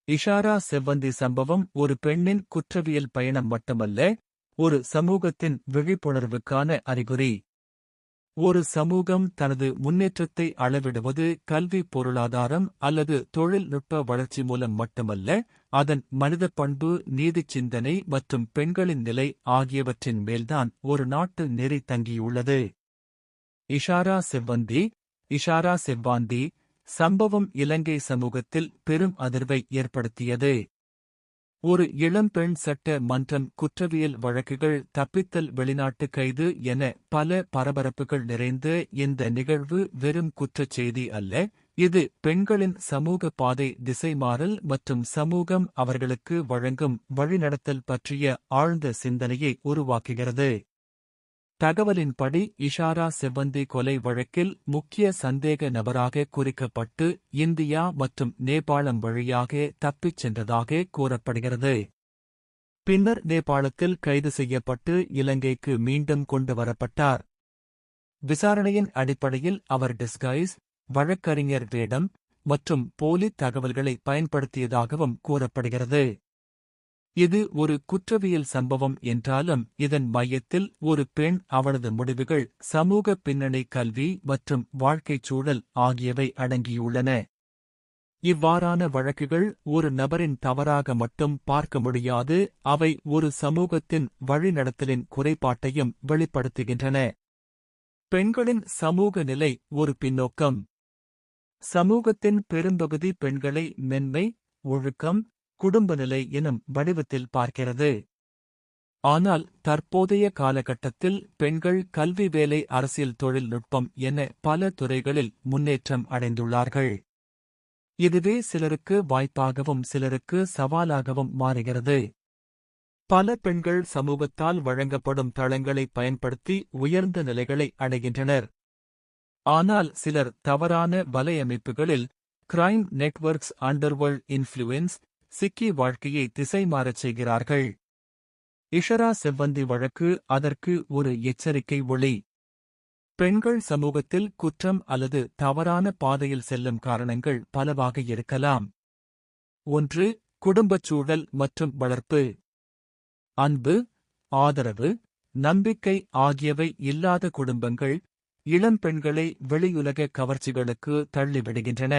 இஷாரா செவ்வந்தி சம்பவம் ஒரு பெண்ணின் குற்றவியல் பயணம் மட்டுமல்ல, ஒரு சமூகத்தின் விழிப்புணர்வுக்கான அறிகுறி. ஒரு சமூகம் தனது முன்னேற்றத்தை அளவிடுவது கல்வி, பொருளாதாரம் அல்லது தொழில்நுட்ப வளர்ச்சி மூலம் மட்டுமல்ல, அதன் மனித பண்பு, நீதிச் சிந்தனை மற்றும் பெண்களின் நிலை ஆகியவற்றின் மேல்தான் ஒரு நாட்டு நெறி தங்கியுள்ளது. இஷாரா செவ்வாந்தி சம்பவம் இலங்கை சமூகத்தில் பெரும் அதிர்வை ஏற்படுத்தியது. ஒரு இளம்பெண் சட்ட மன்றம், குற்றவியல் வழக்குகள், தப்பித்தல், வெளிநாட்டு கைது என பல பரபரப்புகள் நிறைந்த இந்த நிகழ்வு வெறும் குற்றச் செய்தி அல்ல, இது பெண்களின் சமூக பாதை திசைமாறல் மற்றும் சமூகம் அவர்களுக்கு வழங்கும் வழிநடத்தல் பற்றிய ஆழ்ந்த சிந்தனையை உருவாக்குகிறது. தகவலின்படி இஷாரா செவ்வந்தி கொலை வழக்கில் முக்கிய சந்தேக நபராக குறிக்கப்பட்டு இந்தியா மற்றும் நேபாளம் வழியாக தப்பிச் சென்றதாக கூறப்படுகிறது. பின்னர் நேபாளத்தில் கைது செய்யப்பட்டு இலங்கைக்கு மீண்டும் கொண்டு வரப்பட்டார். விசாரணையின் அடிப்படையில் அவர் டிஸ்கைஸ், வழக்கறிஞர் வேடம் மற்றும் போலி தகவல்களை பயன்படுத்தியதாகவும் கூறப்படுகிறது. இது ஒரு குற்றவியல் சம்பவம் என்றாலும் இதன் மையத்தில் ஒரு பெண், அவளது முடிவுகள், சமூக பின்னணி, கல்வி மற்றும் வாழ்க்கைச் சூழல் ஆகியவை அடங்கியுள்ளன. இவ்வாறான வழக்குகள் ஒரு நபரின் தவறாக மட்டும் பார்க்க முடியாது, அவை ஒரு சமூகத்தின் வழிநடத்தலின் குறைபாட்டையும் வெளிப்படுத்துகின்றன. பெண்களின் சமூக நிலை ஒரு பின்னோக்கம். சமூகத்தின் பெரும்பகுதி பெண்களை மென்மை, ஒழுக்கம், குடும்ப நிலை எனும் வடிவத்தில் பார்க்கிறது. ஆனால் தற்போதைய காலகட்டத்தில் பெண்கள் கல்வி, வேலை, அரசியல், தொழில்நுட்பம் என பல துறைகளில் முன்னேற்றம் அடைந்துள்ளார்கள். இதுவே சிலருக்கு வாய்ப்பாகவும் சிலருக்கு சவாலாகவும் மாறுகிறது. பல பெண்கள் சமூகத்தால் வழங்கப்படும் தளங்களை பயன்படுத்தி உயர்ந்த நிலைகளை அடைகின்றனர். ஆனால் சிலர் தவறான வலையமைப்புகளில், கிரைம் நெட்வொர்க்ஸ், அண்டர்வர்ல்ட் இன்ஃப்ளூயன்ஸ் சிக்கி வாழ்க்கையை திசைமாறச் செய்கிறார்கள். இஷாரா செவ்வந்தி வழக்கு அதற்கு ஒரு எச்சரிக்கை ஒளி. பெண்கள் சமூகத்தில் குற்றம் அல்லது தவறான பாதையில் செல்லும் காரணங்கள் பலவாக இருக்கலாம். 1. குடும்பச் சூழல் மற்றும் வளர்ப்பு. அன்பு, ஆதரவு, நம்பிக்கை ஆகியவை இல்லாத குடும்பங்கள் இளம் பெண்களை வெளியுலக கவர்ச்சிகளுக்கு தள்ளிவிடுகின்றன.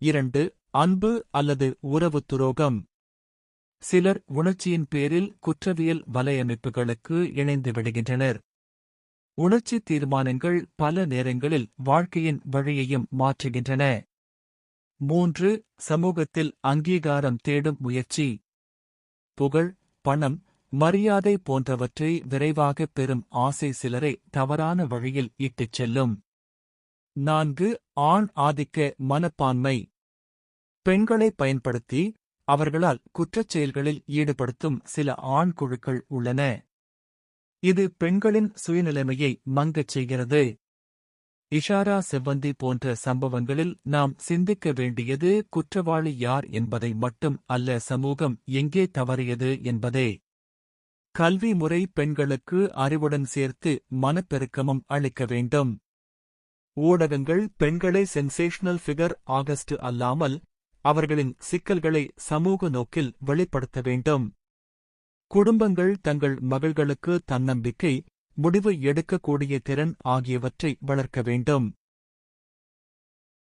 2. அன்பு அல்லது உறவு துரோகம். சிலர் உணர்ச்சியின் பேரில் குற்றவியல் வலையமைப்புகளுக்கு இணைந்து விடுகின்றனர். உணர்ச்சி தீர்மானங்கள் பல நேரங்களில் வாழ்க்கையின் வழியையும் மாற்றுகின்றன. 3. சமூகத்தில் அங்கீகாரம் தேடும் முயற்சி. புகழ், பணம், மரியாதை போன்றவற்றை விரைவாகப் பெறும் ஆசை சிலரை தவறான வழியில் இட்டுச் செல்லும். 4. ஆண் ஆதிக்க மனப்பான்மை. பெண்களை பயன்படுத்தி அவர்களால் குற்றச் செயல்களில் ஈடுபடுத்தும் சில ஆண் குழுக்கள் உள்ளன. இது பெண்களின் சுயநிலைமையை மங்கச் செய்கிறது. இஷாரா செவ்வந்தி போன்ற சம்பவங்களில் நாம் சிந்திக்க வேண்டியது குற்றவாளி யார் என்பதை மட்டும் அல்ல, சமூகம் எங்கே தவறியது என்பதே. கல்வி முறை பெண்களுக்கு அறிவுடன் சேர்த்து மனப்பெருக்கமும் அளிக்க வேண்டும். ஊடகங்கள் பெண்களை சென்சேஷனல் ஃபிகர் ஆகஸ்ட் அல்லாமல் அவர்களின் சிக்கல்களை சமூக நோக்கில் வெளிப்படுத்த வேண்டும். குடும்பங்கள் தங்கள் மகள்களுக்கு தன்னம்பிக்கை, முடிவு எடுக்கக்கூடிய திறன் ஆகியவற்றை வளர்க்க வேண்டும்.